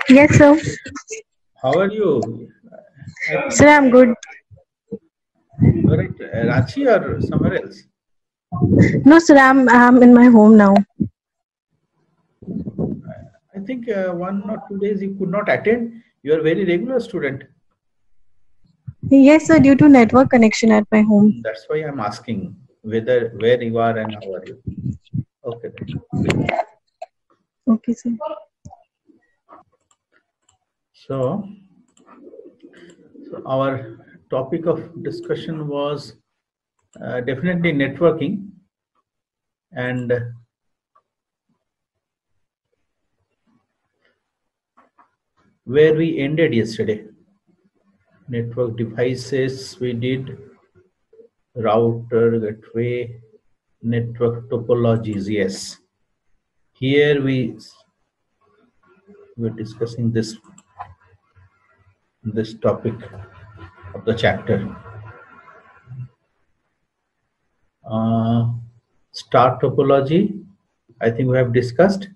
Yes, sir. How are you? Sir, I'm good. You're at Ranchi or somewhere else? No, sir, I'm in my home now. I think 1 or 2 days you could not attend. You are a very regular student. Yes, sir, due to network connection at my home. That's why I'm asking where you are and how are you. Okay. Then. Okay, sir. So our topic of discussion was definitely networking, and where we ended yesterday. Network devices we did, router, gateway, network topologies. Yes, here we're discussing this topic of the chapter. Star topology, I think we have discussed.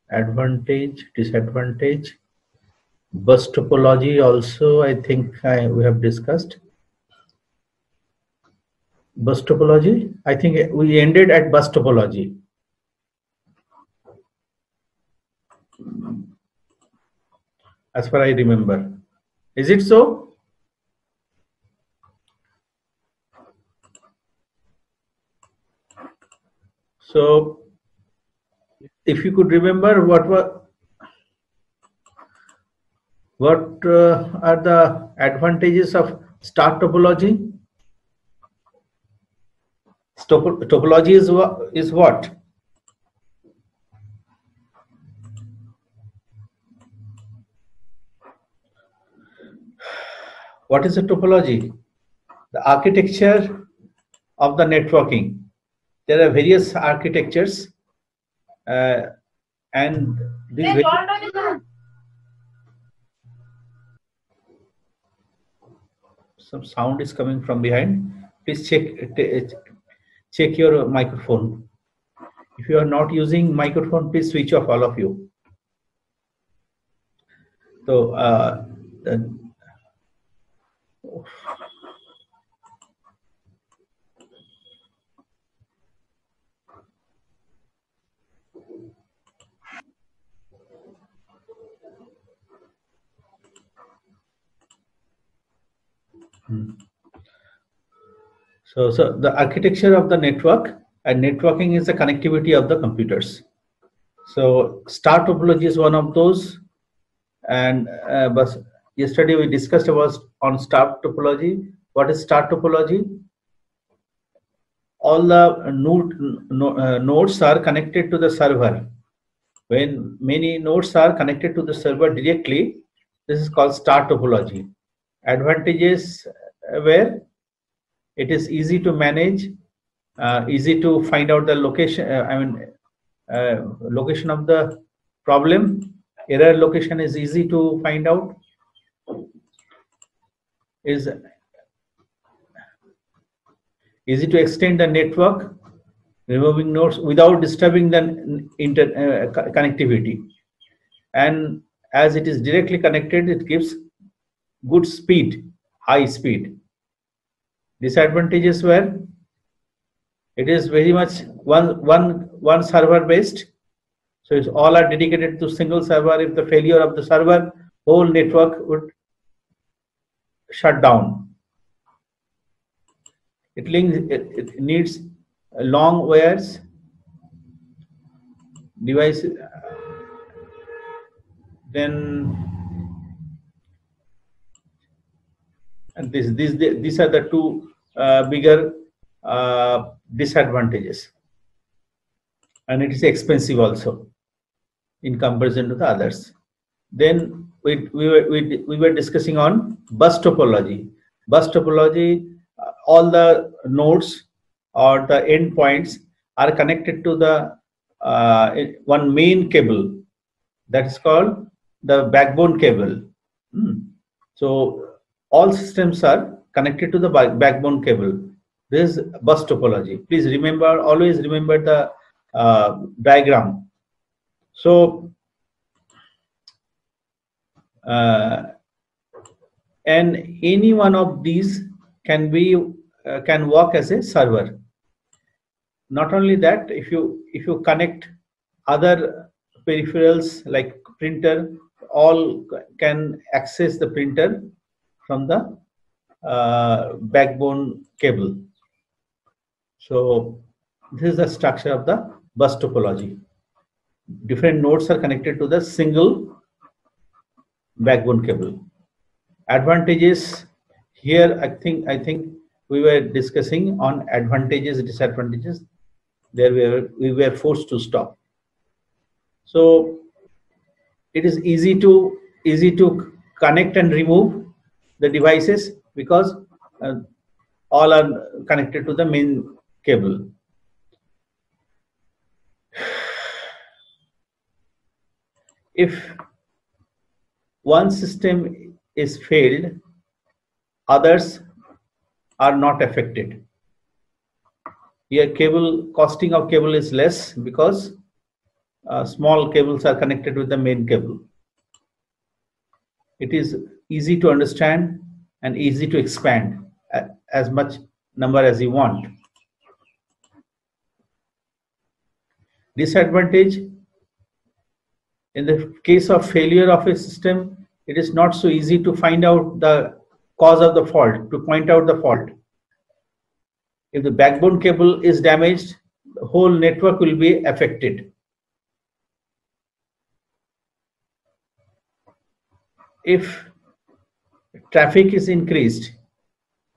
Advantage, disadvantage. Bus topology also, I think we have discussed. Bus topology, I think we ended at bus topology. As far I remember. Is it so? So, if you could remember what are the advantages of star topology? Topology is what? What is a topology? The architecture of the networking. There are various architectures, and these some sound is coming from behind. Please check your microphone. If you are not using microphone, please switch off, all of you. So So the architecture of the network, and networking is the connectivity of the computers. So star topology is one of those, and but yesterday we discussed about on star topology. What is star topology? All the nodes are connected to the server. When many nodes are connected to the server directly, this is called star topology. Advantages where it is easy to manage, easy to find out the location. Location of the problem. Error location is easy to find out. Is easy to extend the network, removing nodes without disturbing the connectivity. And as it is directly connected, it gives good speed, high speed. Disadvantages were it is very much one server based. So it's all are dedicated to single server. If the failure of the server, whole network would shut down. It needs long wires, device. Then and these are the two bigger disadvantages, and it is expensive also in comparison to the others. Then we were discussing on bus topology. Bus topology, all the nodes or the endpoints are connected to the one main cable that is called the backbone cable. So all systems are connected to the backbone cable. This is bus topology. Please remember, always remember the diagram. So, and any one of these can work as a server. Not only that, if you connect other peripherals like printer, all can access the printer from the backbone cable. So this is the structure of the bus topology. Different nodes are connected to the single backbone cable. Advantages here, I think we were discussing on advantages, disadvantages. There we were forced to stop. So it is easy to connect and remove the devices because all are connected to the main cable. If one system is failed, others are not affected. Here costing of cable is less because small cables are connected with the main cable. It is easy to understand and easy to expand as much number as you want. Disadvantage: in the case of failure of a system, it is not so easy to find out the cause of the fault, to point out the fault. If the backbone cable is damaged, the whole network will be affected. If traffic is increased,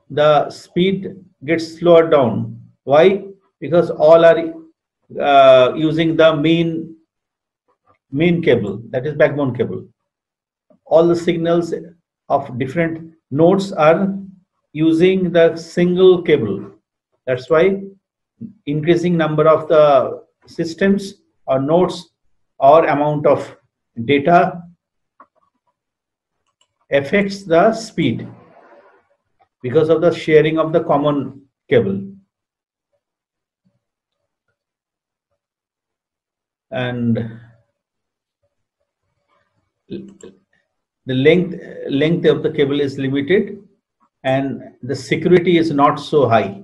the speed gets slower down. Why? Because all are using the main cable, that is backbone cable. All the signals of different nodes are using the single cable. That's why increasing number of the systems or nodes or amount of data affects the speed because of the sharing of the common cable. And the length of the cable is limited and the security is not so high.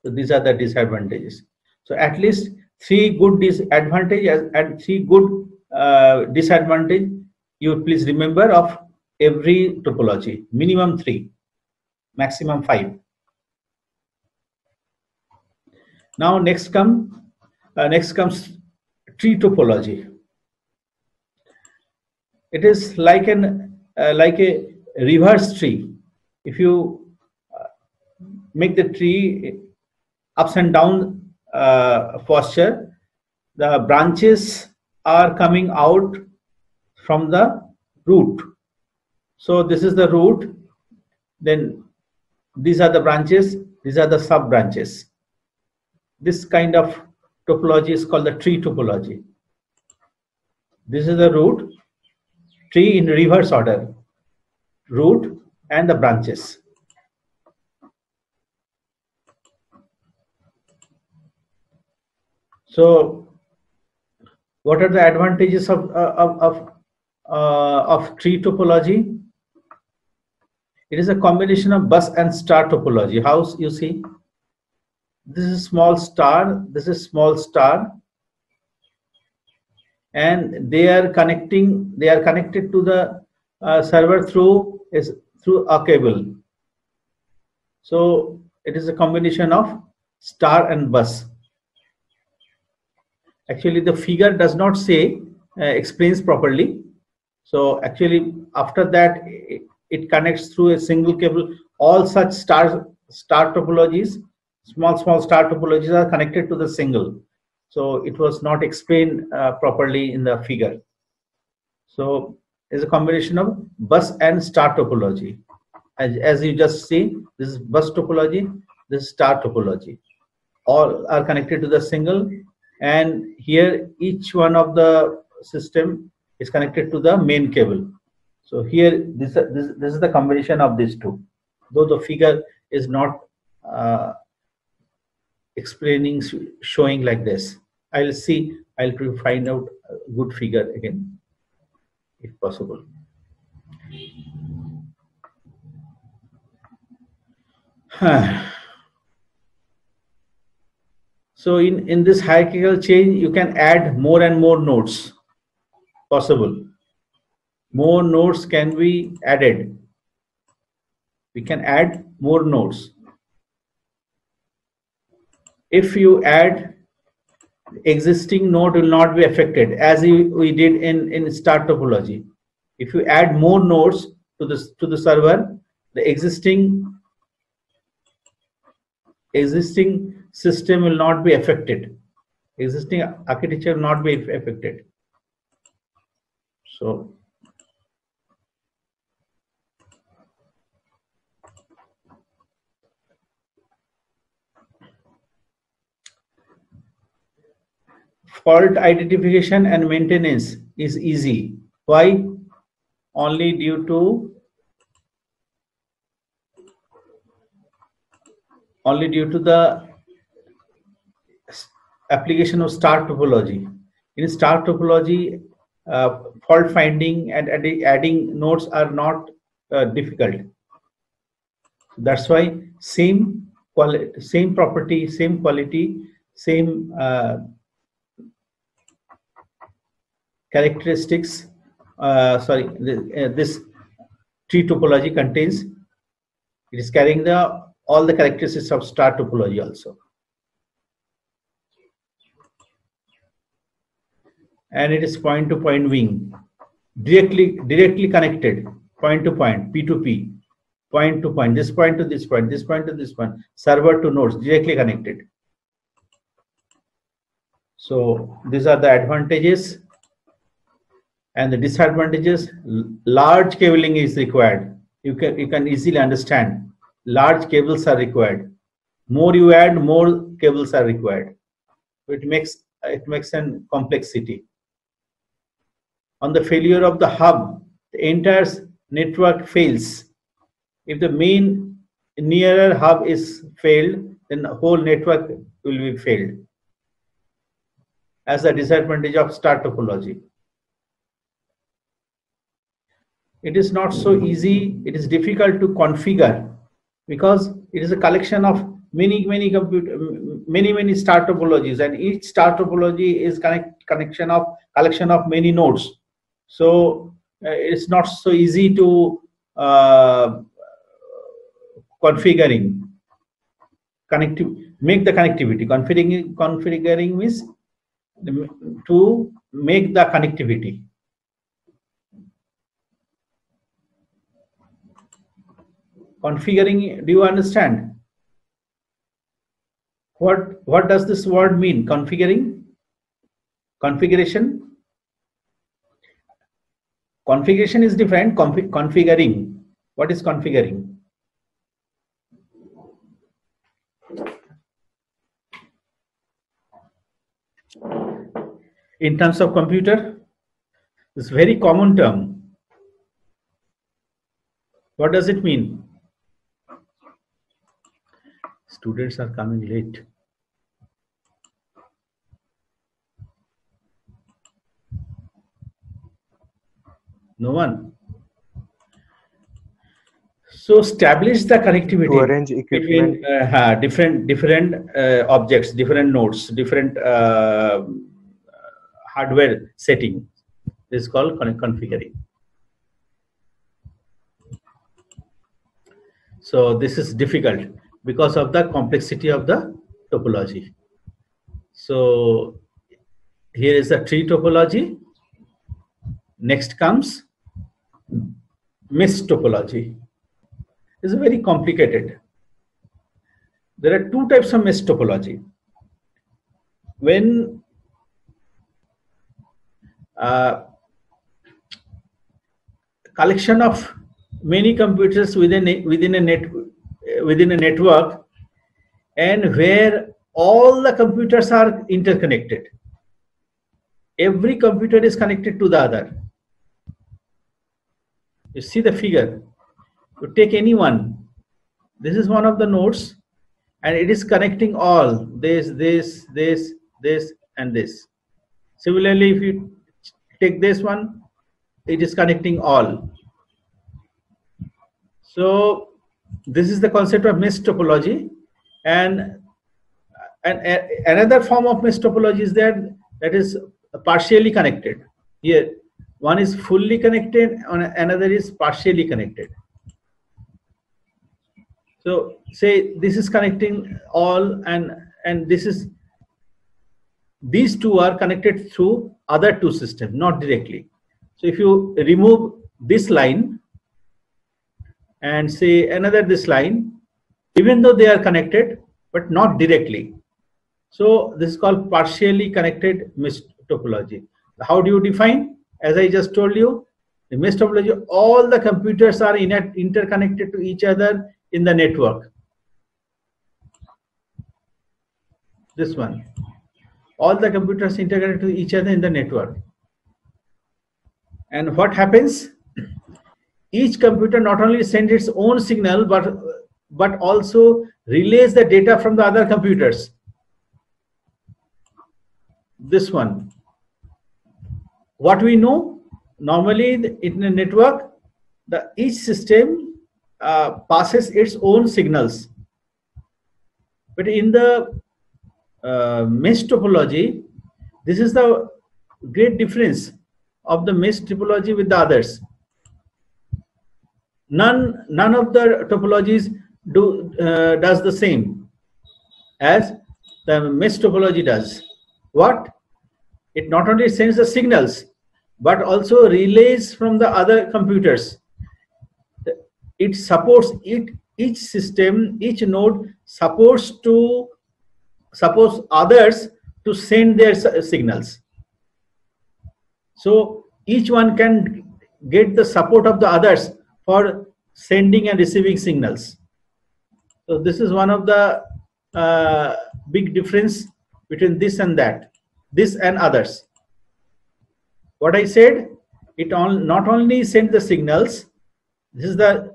So these are the disadvantages. So at least 3 good disadvantages and 3 good disadvantage you please remember of every topology. Minimum 3, maximum 5. Now next comes tree topology. It is like a reverse tree. If you make the tree ups and down posture, the branches are coming out from the root. So this is the root, then these are the branches, these are the sub branches. This kind of topology is called the tree topology. This is the root, tree in reverse order, root and the branches. So what are the advantages of tree topology? It is a combination of bus and star topology. How you see? This is small star, this is small star, and they are connected to the server through a cable. So it is a combination of star and bus. Actually the figure does not say explains properly. So actually after that it connects through a single cable. All such star topologies, small star topologies are connected to the single. So it was not explained properly in the figure. So it's a combination of bus and star topology. As you just see, this is bus topology, this is star topology. All are connected to the single, and here each one of the system is connected to the main cable. So here, this is the combination of these two. Though the figure is not explaining, showing like this. I'll see. I'll find out a good figure again, if possible. So in this hierarchical chain, you can add more and more nodes possible. More nodes can be added. We can add more nodes. If you add, existing node will not be affected, as we did in star topology. If you add more nodes to the server, the existing system will not be affected. Existing architecture will not be affected. So fault identification and maintenance is easy. Why? Only due to the application of star topology. In star topology, fault finding and adding nodes are not difficult. That's why same quality, same property, same quality, same characteristics. This tree topology contains. It is carrying all the characteristics of star topology also. And it is point-to-point wing, directly connected, point to point, P2P, point to point, this point to this point, this point to this point, server to nodes, directly connected. So these are the advantages and the disadvantages. Large cabling is required. You can easily understand. Large cables are required. More you add, more cables are required. It makes an complexity. On the failure of the hub, the entire network fails. If the main nearer hub is failed, then the whole network will be failed. As a disadvantage of star topology. It is not so easy. It is difficult to configure because it is a collection of many star topologies, and each star topology is collection of many nodes. So it's not so easy to configuring make the connectivity. Configuring means to make the connectivity. Configuring, do you understand? What does this word mean? Configuring? Configuration? Configuration is different. Configuring. What is configuring? In terms of computer, it's a very common term. What does it mean? Students are coming late. No one. So establish the connectivity to arrange equipment between different objects, different nodes, different hardware setting. This is called configuring. So this is difficult because of the complexity of the topology. So here is a tree topology. Next comes mesh topology. It's very complicated. There are two types of mesh topology. When collection of many computers within a network, and where all the computers are interconnected. Every computer is connected to the other. You see the figure. You take any one. This is one of the nodes, and it is connecting all this, and this. Similarly, if you take this one, it is connecting all. So this is the concept of mesh topology, and another form of mesh topology is that is partially connected. Here, one is fully connected, and another is partially connected. So say this is connecting all, and these two are connected through other two systems, not directly. So if you remove this line and say another this line, even though they are connected, but not directly. So this is called partially connected mesh topology. How do you define? As I just told you, the mesh topology, all the computers are interconnected to each other in the network. This one. All the computers interconnected to each other in the network. And what happens? Each computer not only sends its own signal, but also relays the data from the other computers. This one. What we know, normally in a network, each system passes its own signals. But in the mesh topology, this is the great difference of the mesh topology with the others. None of the topologies does the same as the mesh topology does. What? It not only sends the signals, but also relays from the other computers. It supports each system, each node supports others to send their signals. So each one can get the support of the others for sending and receiving signals. So this is one of the big difference between this and that, this and others. What I said, it not only sends the signals, this is the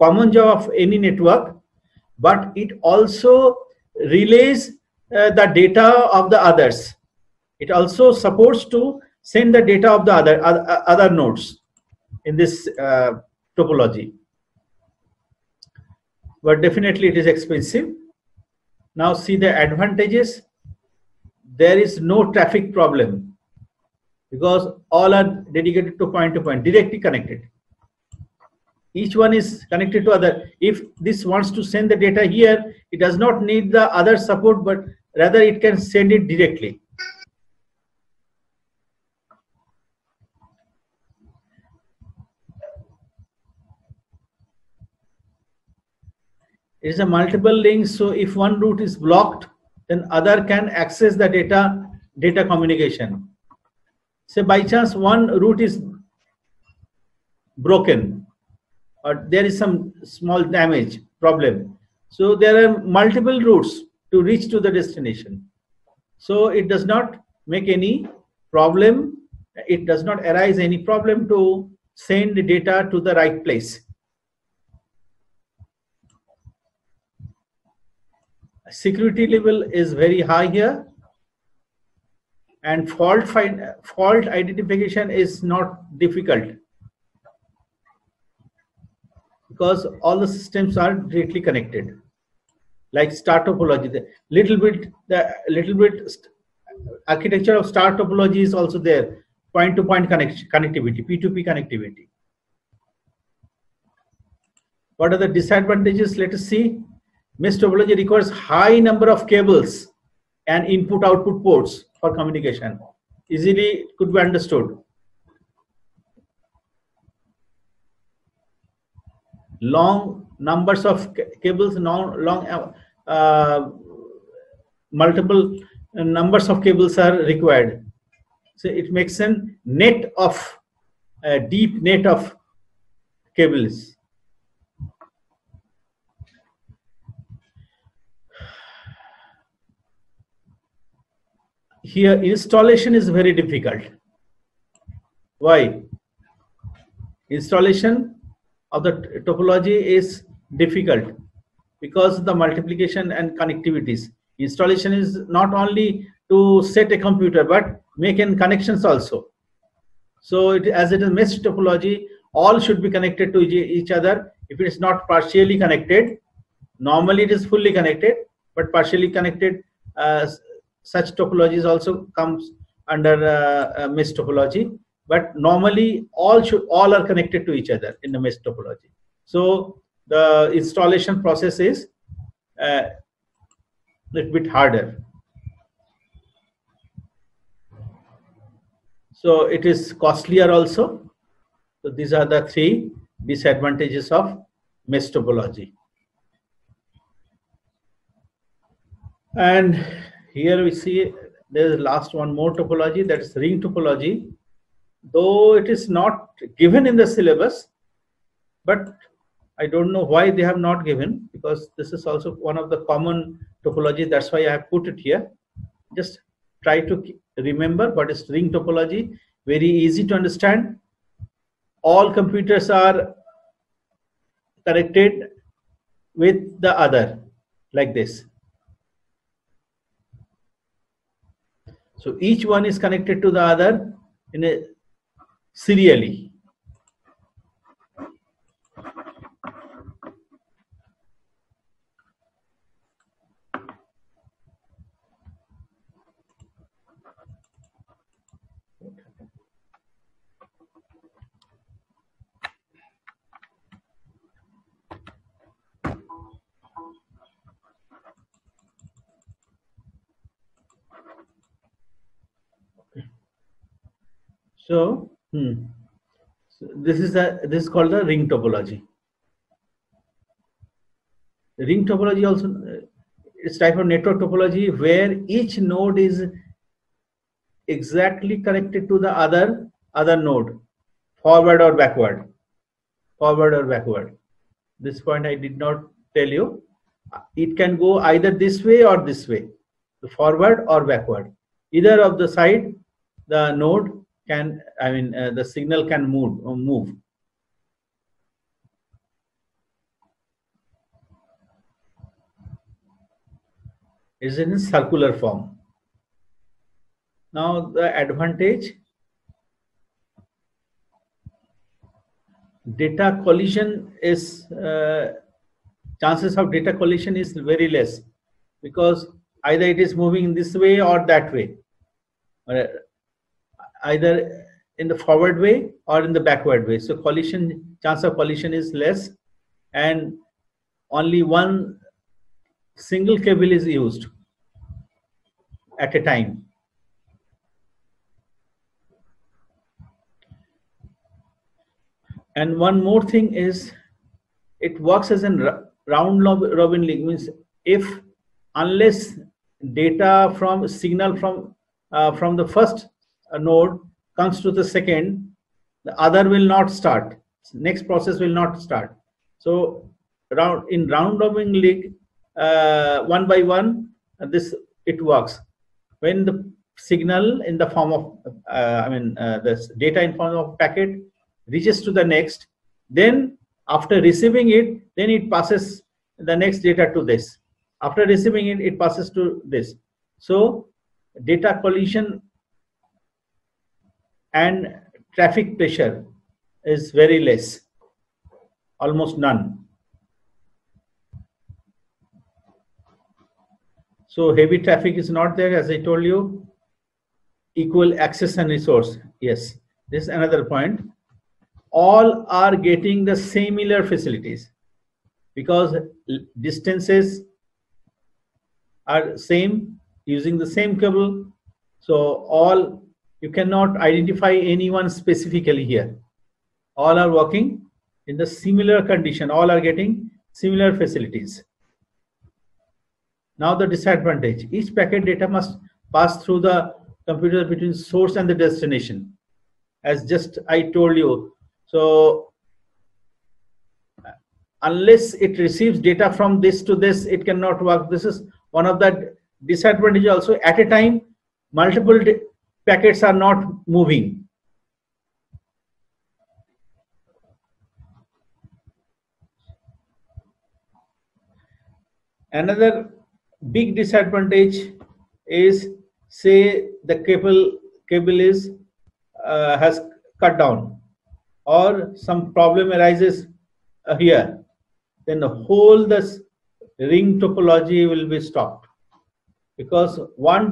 common job of any network, but it also relays the data of the others. It also supports to send the data of the other nodes in this topology. But definitely it is expensive. Now see the advantages. There is no traffic problem because all are dedicated to point, directly connected. Each one is connected to other. If this wants to send the data here, it does not need the other support, but rather it can send it directly. It is a multiple link, so if one route is blocked, then other can access the data communication. Say by chance one route is broken, or there is some small damage problem. So there are multiple routes to reach to the destination. So it does not make any problem. It does not arise any problem to send the data to the right place. Security level is very high here, and fault identification is not difficult because all the systems are directly connected. Like star topology, the little bit architecture of star topology is also there. Point-to-point connectivity, P2P connectivity. What are the disadvantages? Let us see. Mesh topology requires high number of cables and input-output ports for communication. Easily could be understood. Long numbers of cables, multiple numbers of cables are required. So it makes a net of deep net of cables. Here installation is very difficult. Why? Installation, of the topology is difficult because the multiplication and connectivities. Installation is not only to set a computer but make connections also. So as it is mesh topology, all should be connected to each other. If it is not partially connected, normally it is fully connected, but partially connected, such topologies also comes under mesh topology. But normally all are connected to each other in the mesh topology. So the installation process is a little bit harder. So it is costlier also. So these are the three disadvantages of mesh topology. And here we see there is last one more topology, that is ring topology. Though it is not given in the syllabus, but I don't know why they have not given, because this is also one of the common topology. That's why I have put it here. Just try to remember what is ring topology. Very easy to understand. All computers are connected with the other like this. So each one is connected to the other in a serially. So, so this is called the ring topology. The ring topology also is type of network topology where each node is exactly connected to the other node, forward or backward. Forward or backward. This point I did not tell you. It can go either this way or this way, the forward or backward. Either of the side, the node can, the signal can move. Is in circular form. Now the advantage, data collision is chances of data collision is very less, because either it is moving in this way or that way, either in the forward way or in the backward way. So chance of collision is less, and only one single cable is used at a time. And one more thing is, it works as a round robin link. Means unless data from signal from the first node comes to the second, the other will not start. Next process will not start. So in round robin link, one by one, it works. When the signal in the form of the data in form of packet reaches to the next, then after receiving it, then it passes the next data to this. After receiving it, it passes to this. So data collision and traffic pressure is very less, almost none. So heavy traffic is not there, as I told you. Equal access and resource. Yes, this is another point. All are getting the similar facilities because distances are same, using the same cable. So you cannot identify anyone specifically here. All are working in the similar condition. All are getting similar facilities. Now the disadvantage: each packet data must pass through the computer between source and the destination, as just I told you. So unless it receives data from this to this, it cannot work. This is one of the disadvantages also. At a time, multiple packets are not moving. Another big disadvantage is, say the cable is has cut down, or some problem arises here, then the whole this ring topology will be stopped, because one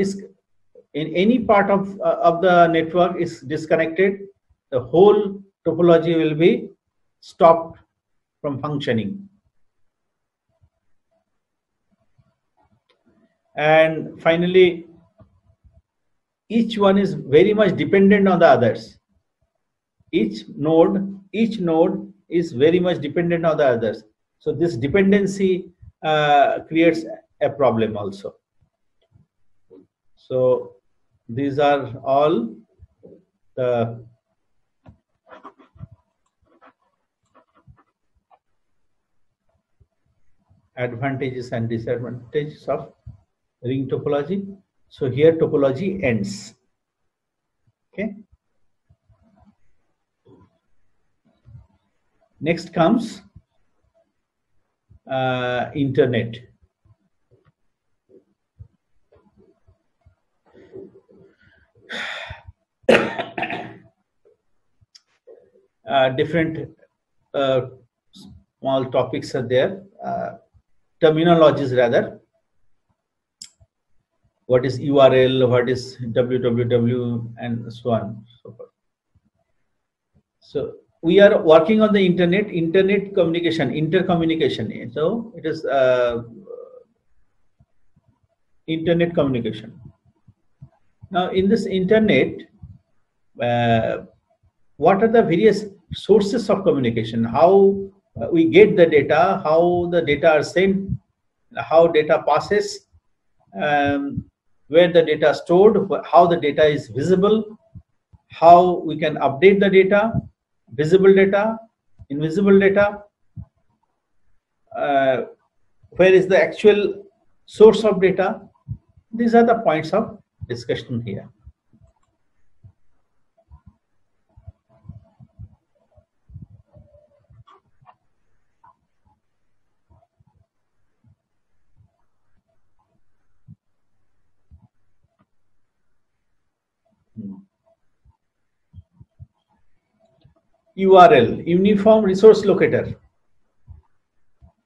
in any part of the network is disconnected, the whole topology will be stopped from functioning. And finally, each one is very much dependent on the others. Each node is very much dependent on the others. So this dependency creates a problem also. So these are all the advantages and disadvantages of ring topology. So here topology ends. Okay. Next comes internet. Different small topics are there, terminologies rather. What is URL, what is www, and so on, so forth. So we are working on the internet communication, intercommunication. So it is internet communication. Now in this internet, what are the various sources of communication? How we get the data, how the data are sent, how data passes, where the data is stored, how the data is visible, how we can update the data, visible data, invisible data, where is the actual source of data. These are the points of discussion here. URL, Uniform Resource Locator.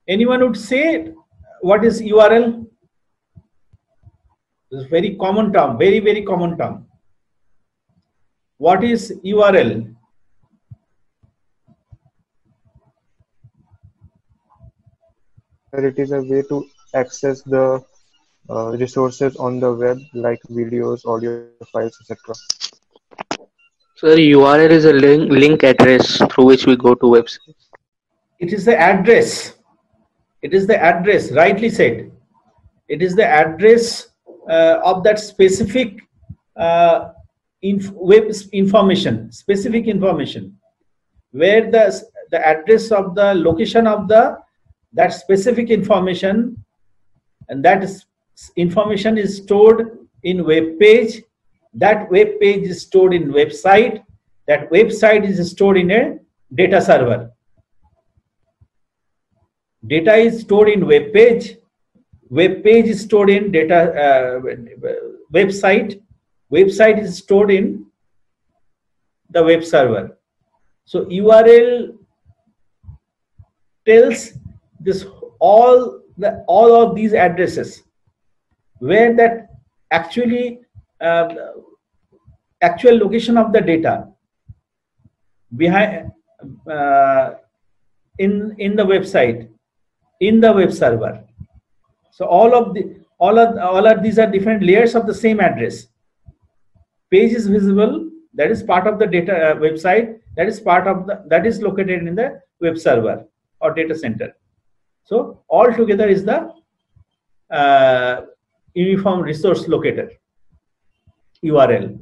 Anyone would say what is URL? This is very common term, very common term. What is URL? It is a way to access the resources on the web, like videos, audio files, etc. Sir, URL is a link address through which we go to website. It is the address. It is the address, rightly said. It is the address of that specific web information, specific information, where the address of the location of that specific information, and that information is stored in web page. That web page is stored in website. That website is stored in a data server. Data is stored in web page. Web page is stored in data website. Website is stored in the web server. So URL tells this all of these addresses, where that actually actual location of the data behind in the website, in the web server. So all of these are different layers of the same address. Page is visible, that is part of the data website, that is part of that is located in the web server or data center. So all together is the Uniform Resource Locator, URL.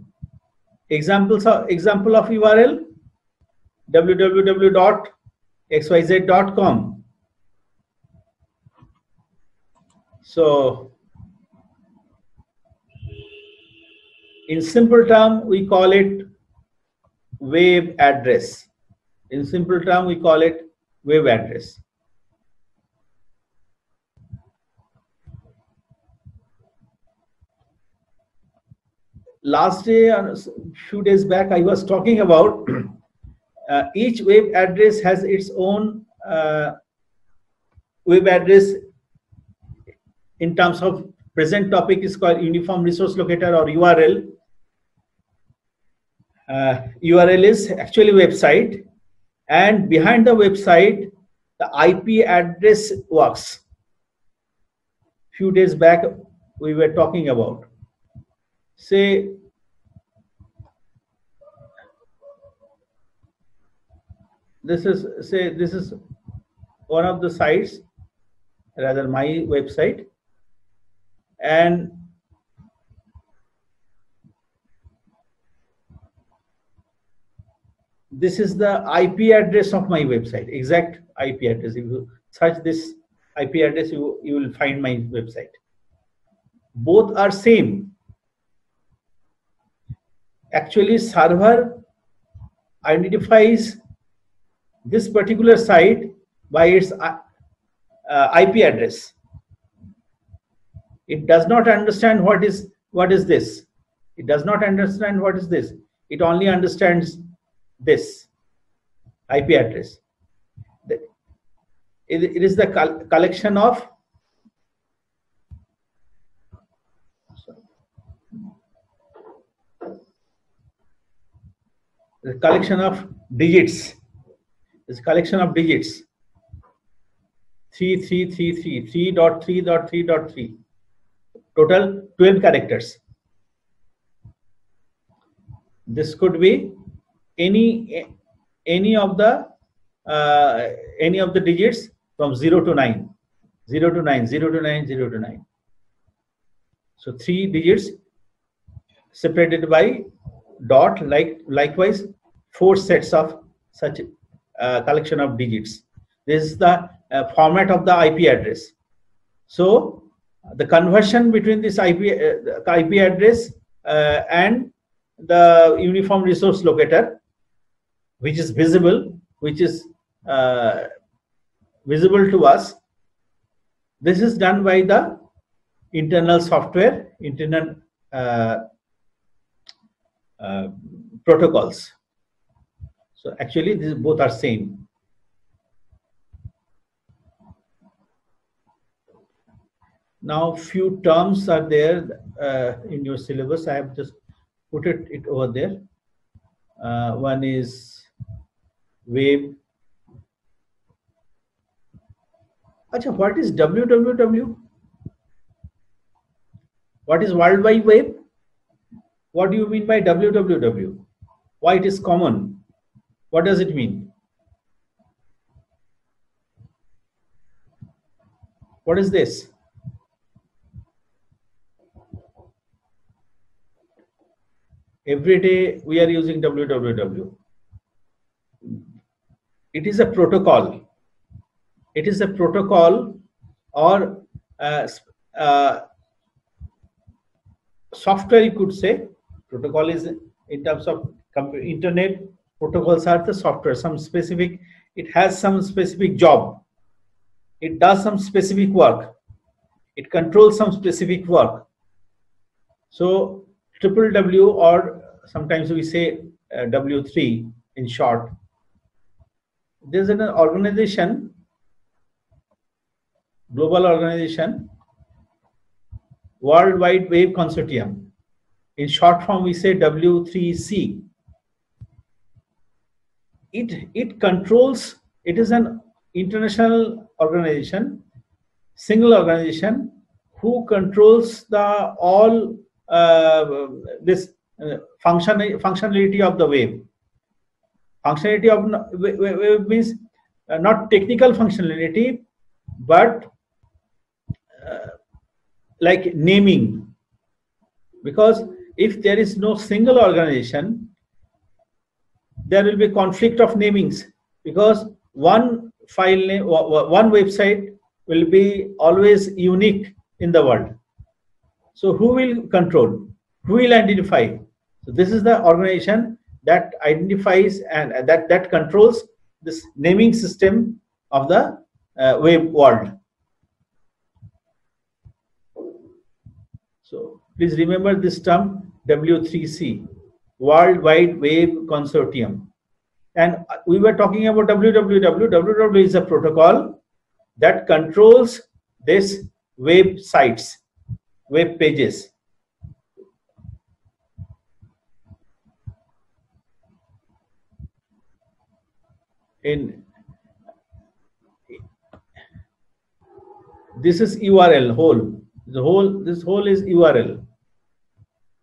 Example of URL: www.xyz.com. So in simple term, we call it web address. In simple term, we call it web address. last day, a few days back, I was talking about each web address has its own web address. In terms of present topic is called Uniform Resource Locator or URL. URL is actually website, and behind the website, the IP address works. Few days back, we were talking about. Say, this is one of the sites, rather my website, and this is the IP address of my website, exact IP address. If you search this IP address, you will find my website. Both are same. Actually, server identifies this particular site by its IP address. It does not understand what is this. It does not understand what is this. It only understands this IP address. It is the collection of digits. It's collection of digits. 3333 3.3.3.3. Total 12 characters. This could be any of the digits from 0 to 9, 0 to 9, 0 to 9, 0 to 9. So 3 digits separated by dot, likewise 4 sets of such collection of digits. This is the format of the IP address. So the conversion between this IP address and the Uniform Resource Locator, which is visible to us, this is done by the internal software, internal protocols. So actually, these both are same. Now, few terms are there in your syllabus. I have just put it over there. One is web. Achha, what is www? What is World Wide Web? What do you mean by www? Why it is common? What does it mean? What is this? Every day we are using www. It is a protocol. It is a protocol or software, you could say. Protocol is in terms of internet. Protocols are the software. It has some specific job. It does some specific work. It controls some specific work. So www, or sometimes we say W3 in short. There's an organization, global organization, World Wide Web Consortium. In short form, we say W3C. It controls, it is an international organization, single organization, who controls the all this functionality of the web. Functionality of web means not technical functionality, but like naming. Because if there is no single organization, there will be conflict of namings, because one file name, one website will be always unique in the world. So who will control? Who will identify? So this is the organization that identifies and that controls this naming system of the web world. So please remember this term W3C, World Wide Web Consortium. And we were talking about WWW. WWW is a protocol that controls this web sites, web pages. This is URL whole. This whole is URL,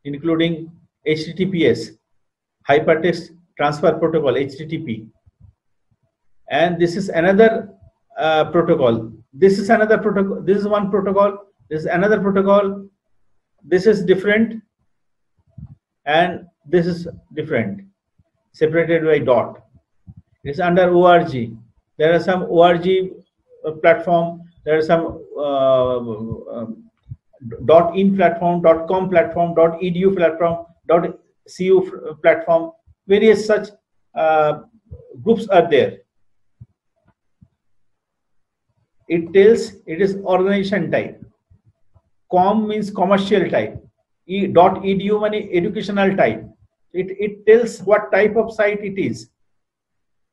including HTTPS, Hypertext Transfer Protocol, HTTP. And this is another protocol. This is another protocol. This is one protocol. This is another protocol. This is different, and this is different, separated by dot. It's under ORG. There are some ORG platform. There are some .in platform, .com platform, .edu platform, .cu platform. Various such groups are there. It tells it is organization type. Com means commercial type. .edu means educational type. It tells what type of site it is.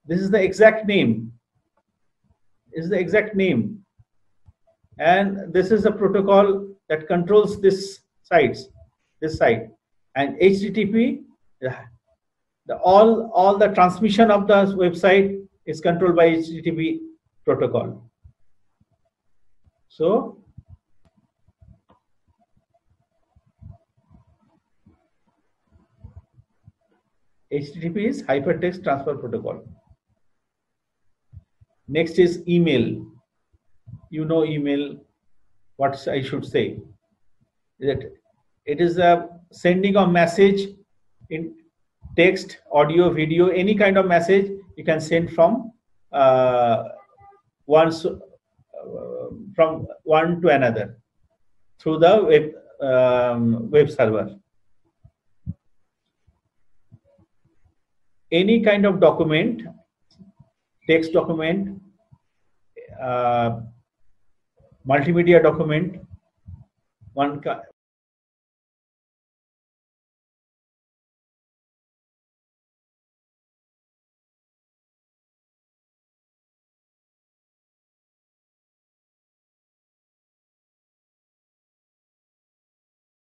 This is the exact name. This is the exact name. And this is a protocol that controls this site. And HTTP, all the transmission of the website is controlled by HTTP protocol. So HTTP is Hypertext Transfer Protocol. Next is email. You know email. What I should say that it is a sending of message in text, audio, video, any kind of message you can send from one to another through the web server. Any kind of document, text document, multimedia document,